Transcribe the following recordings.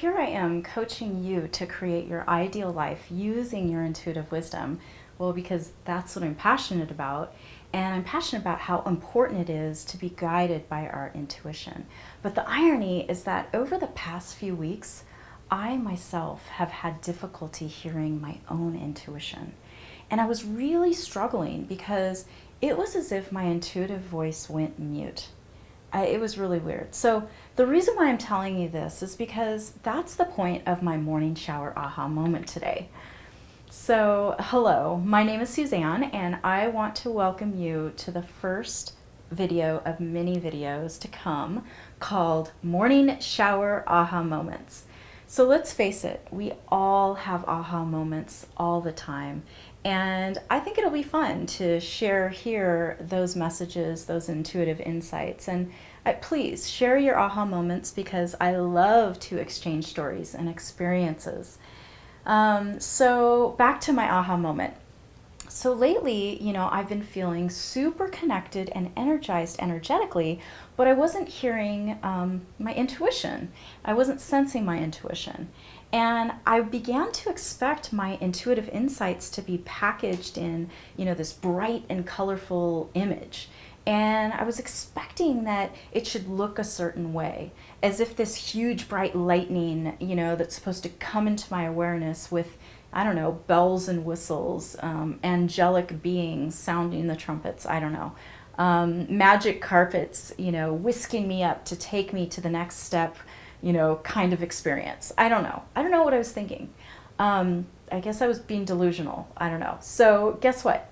here I am coaching you to create your ideal life using your intuitive wisdom. Well, because that's what I'm passionate about. And I'm passionate about how important it is to be guided by our intuition. But the irony is that over the past few weeks, I myself have had difficulty hearing my own intuition. And I was really struggling because it was as if my intuitive voice went mute. It was really weird. So the reason why I'm telling you this is because that's the point of my morning shower aha moment today. So hello, my name is Suzanne and I want to welcome you to the first video of many videos to come called Morning Shower Aha Moments. So let's face it, we all have aha moments all the time. And I think it'll be fun to share here those messages, those intuitive insights. And please share your aha moments because I love to exchange stories and experiences. So back to my aha moment. So lately, I've been feeling super connected and energized energetically, but I wasn't hearing my intuition. I wasn't sensing my intuition. And I began to expect my intuitive insights to be packaged in, this bright and colorful image. And I was expecting that it should look a certain way, as if this huge bright lightning, that's supposed to come into my awareness with, I don't know, bells and whistles, angelic beings sounding the trumpets, I don't know, magic carpets, whisking me up to take me to the next step, kind of experience. I don't know. I don't know what I was thinking. I guess I was being delusional. I don't know. So guess what?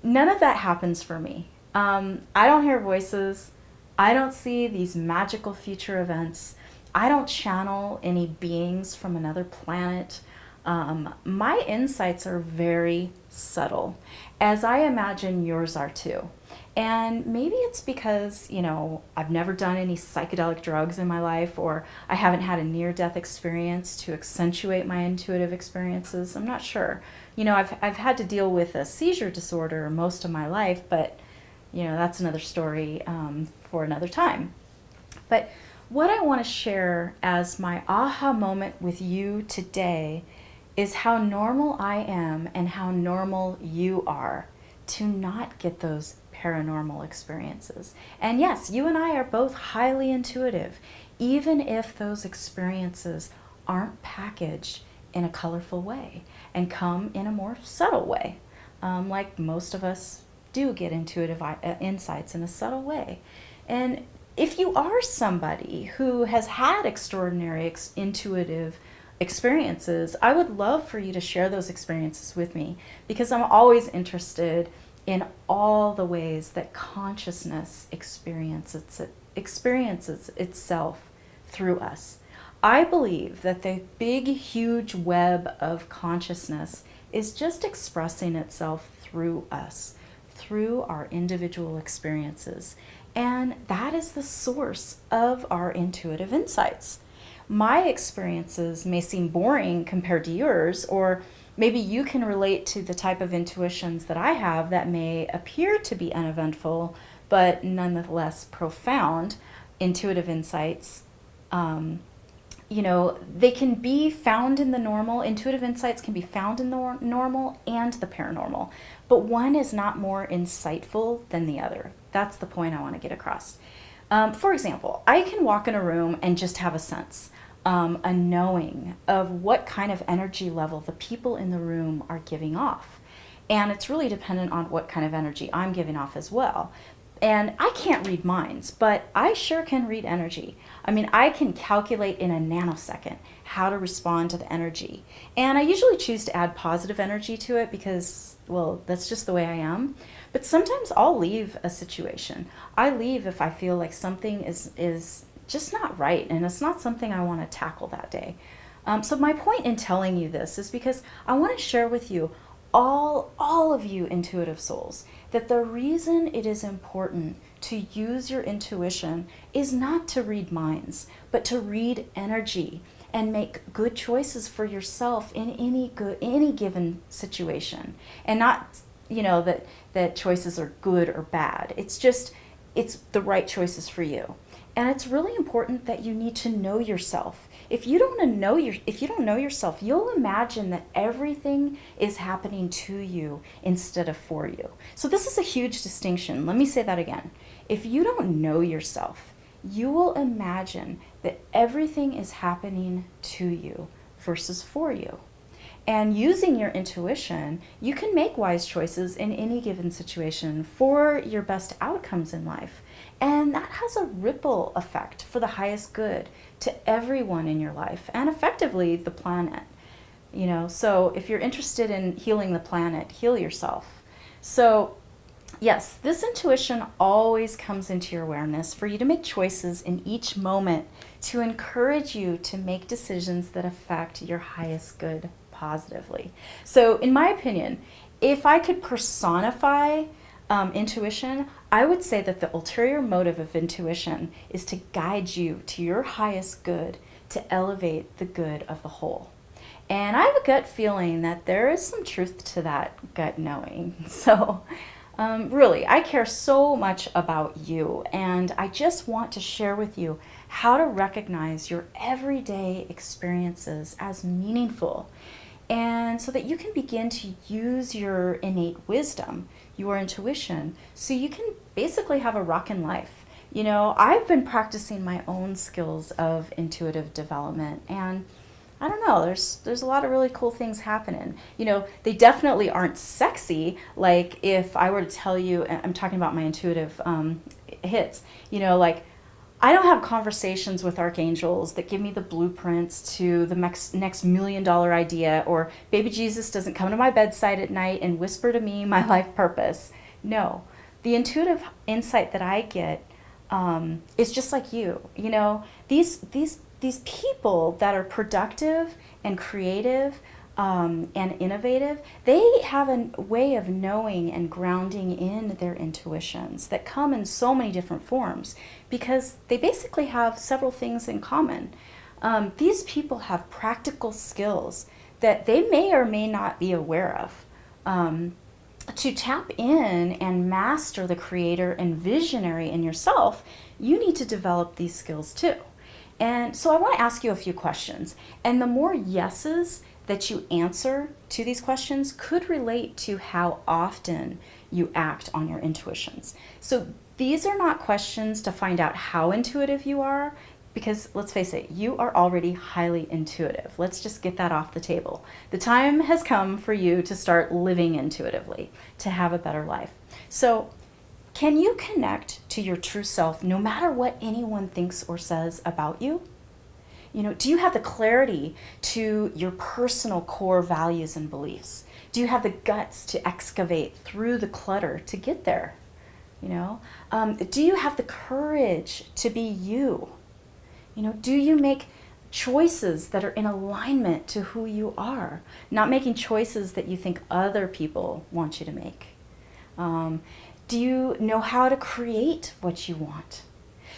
None of that happens for me. I don't hear voices. I don't see these magical future events. I don't channel any beings from another planet. My insights are very subtle, as I imagine yours are too. And maybe it's because, I've never done any psychedelic drugs in my life, or I haven't had a near-death experience to accentuate my intuitive experiences. I'm not sure. I've had to deal with a seizure disorder most of my life, but, that's another story for another time. But what I want to share as my aha moment with you today is how normal I am and how normal you are to not get those paranormal experiences. And yes, you and I are both highly intuitive, even if those experiences aren't packaged in a colorful way and come in a more subtle way. Like most of us do get intuitive insights in a subtle way. And if you are somebody who has had extraordinary intuitive experiences, I would love for you to share those experiences with me because I'm always interested in all the ways that consciousness experiences itself through us. I believe that the big, huge web of consciousness is just expressing itself through us, through our individual experiences. And that is the source of our intuitive insights. My experiences may seem boring compared to yours, or maybe you can relate to the type of intuitions that I have that may appear to be uneventful, but nonetheless profound intuitive insights. They can be found in the normal. Intuitive insights can be found in the normal and the paranormal, but one is not more insightful than the other. That's the point I want to get across. For example, I can walk in a room and just have a sense, a knowing of what kind of energy level the people in the room are giving off. And it's really dependent on what kind of energy I'm giving off as well. And I can't read minds, but I sure can read energy. I mean, I can calculate in a nanosecond how to respond to the energy. And I usually choose to add positive energy to it because, well, that's just the way I am. But sometimes I'll leave a situation. I leave if I feel like something is just not right and it's not something I want to tackle that day. So my point in telling you this is because I want to share with you, all of you intuitive souls, that the reason it is important to use your intuition is not to read minds, but to read energy and make good choices for yourself in any given situation. And not, that choices are good or bad. It's the right choices for you. And it's really important that you need to know yourself if you don't know yourself, you'll imagine that everything is happening to you instead of for you. So this is a huge distinction. Let me say that again. If you don't know yourself, you will imagine that everything is happening to you versus for you. And using your intuition, you can make wise choices in any given situation for your best outcomes in life. And that has a ripple effect for the highest good to everyone in your life and effectively the planet. So if you're interested in healing the planet, heal yourself. So yes, this intuition always comes into your awareness for you to make choices in each moment to encourage you to make decisions that affect your highest good positively. So in my opinion, if I could personify intuition, I would say that the ulterior motive of intuition is to guide you to your highest good, to elevate the good of the whole. And I have a gut feeling that there is some truth to that gut knowing. So really, I care so much about you, and I just want to share with you how to recognize your everyday experiences as meaningful, and so that you can begin to use your innate wisdom, your intuition, so you can basically have a rockin' life. I've been practicing my own skills of intuitive development, and I don't know, there's a lot of really cool things happening. They definitely aren't sexy, like if I were to tell you, I'm talking about my intuitive hits, like I don't have conversations with archangels that give me the blueprints to the next $1 million idea, or baby Jesus doesn't come to my bedside at night and whisper to me my life purpose. No, the intuitive insight that I get is just like you. These people that are productive and creative and innovative, they have a way of knowing and grounding in their intuitions that come in so many different forms because they basically have several things in common. These people have practical skills that they may or may not be aware of. To tap in and master the creator and visionary in yourself, you need to develop these skills too. And so I want to ask you a few questions. And the more yeses that you answer to these questions could relate to how often you act on your intuitions. So these are not questions to find out how intuitive you are, because let's face it, you are already highly intuitive. Let's just get that off the table. The time has come for you to start living intuitively, to have a better life. So can you connect to your true self no matter what anyone thinks or says about you? Do you have the clarity to your personal core values and beliefs? Do you have the guts to excavate through the clutter to get there? Do you have the courage to be you? Do you make choices that are in alignment to who you are, not making choices that you think other people want you to make? Do you know how to create what you want?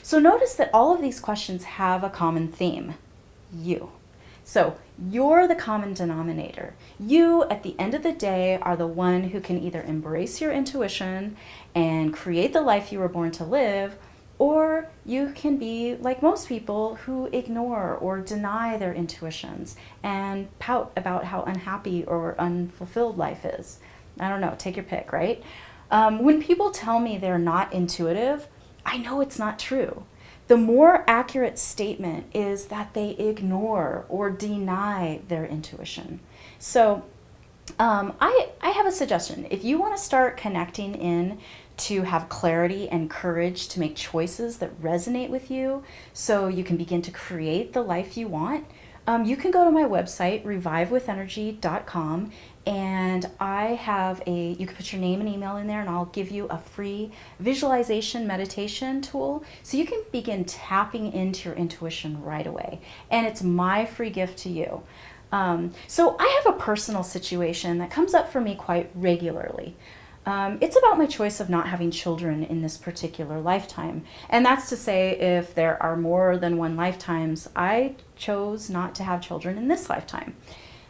So notice that all of these questions have a common theme, you. So you're the common denominator. You, at the end of the day, are the one who can either embrace your intuition and create the life you were born to live, or you can be like most people who ignore or deny their intuitions and pout about how unhappy or unfulfilled life is. I don't know, take your pick, right? When people tell me they're not intuitive, I know it's not true. The more accurate statement is that they ignore or deny their intuition. So I have a suggestion. If you want to start connecting in to have clarity and courage to make choices that resonate with you so you can begin to create the life you want, you can go to my website, revivewithenergy.com, and you can put your name and email in there, and I'll give you a free visualization meditation tool so you can begin tapping into your intuition right away. And it's my free gift to you. So I have a personal situation that comes up for me quite regularly. It's about my choice of not having children in this particular lifetime. And that's to say, if there are more than one lifetimes, I chose not to have children in this lifetime.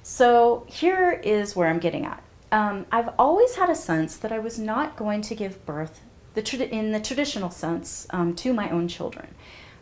So here is where I'm getting at. I've always had a sense that I was not going to give birth in the traditional sense to my own children,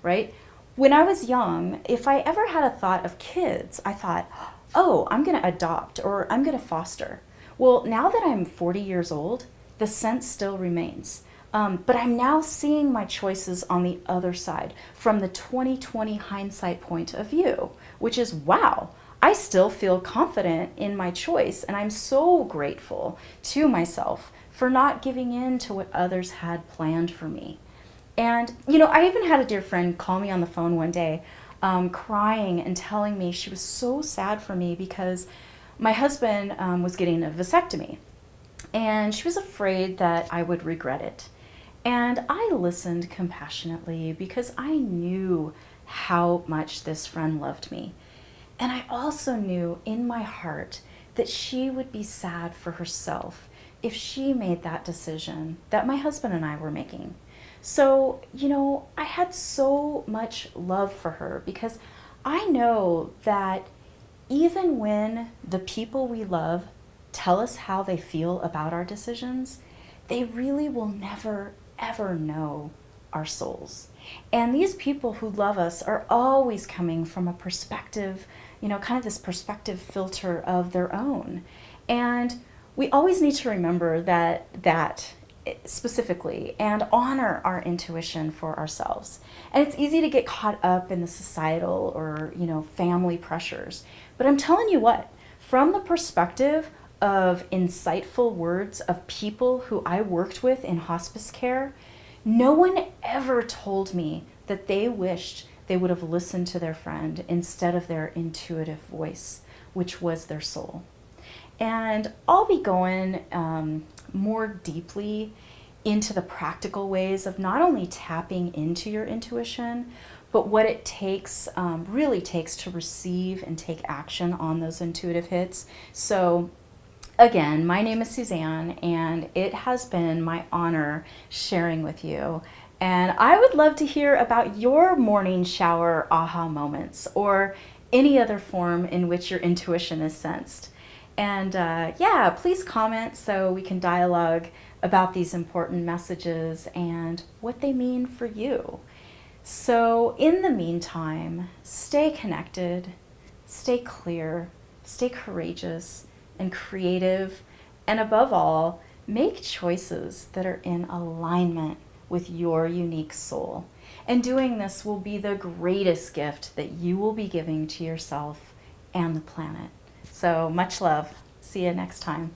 right? When I was young, if I ever had a thought of kids, I thought, oh, I'm going to adopt or I'm going to foster. Well, now that I'm 40 years old, the sense still remains. But I'm now seeing my choices on the other side from the 2020 hindsight point of view, which is wow, I still feel confident in my choice. And I'm so grateful to myself for not giving in to what others had planned for me. And, I even had a dear friend call me on the phone one day, crying and telling me she was so sad for me because my husband was getting a vasectomy. And she was afraid that I would regret it. And I listened compassionately because I knew how much this friend loved me. And I also knew in my heart that she would be sad for herself if she made that decision that my husband and I were making. So, I had so much love for her because I know that even when the people we love tell us how they feel about our decisions, they really will never, ever know our souls. And these people who love us are always coming from a perspective, kind of this perspective filter of their own. And we always need to remember that specifically and honor our intuition for ourselves. And it's easy to get caught up in the societal or, family pressures. But I'm telling you what, from the perspective of insightful words of people who I worked with in hospice care, no one ever told me that they wished they would have listened to their friend instead of their intuitive voice, which was their soul. And I'll be going more deeply into the practical ways of not only tapping into your intuition, but what it really takes to receive and take action on those intuitive hits. So again, my name is Suzanne, and it has been my honor sharing with you. And I would love to hear about your morning shower aha moments or any other form in which your intuition is sensed. And please comment so we can dialogue about these important messages and what they mean for you. So in the meantime, stay connected, stay clear, stay courageous and creative, and above all, make choices that are in alignment with your unique soul. And doing this will be the greatest gift that you will be giving to yourself and the planet. So much love. See you next time.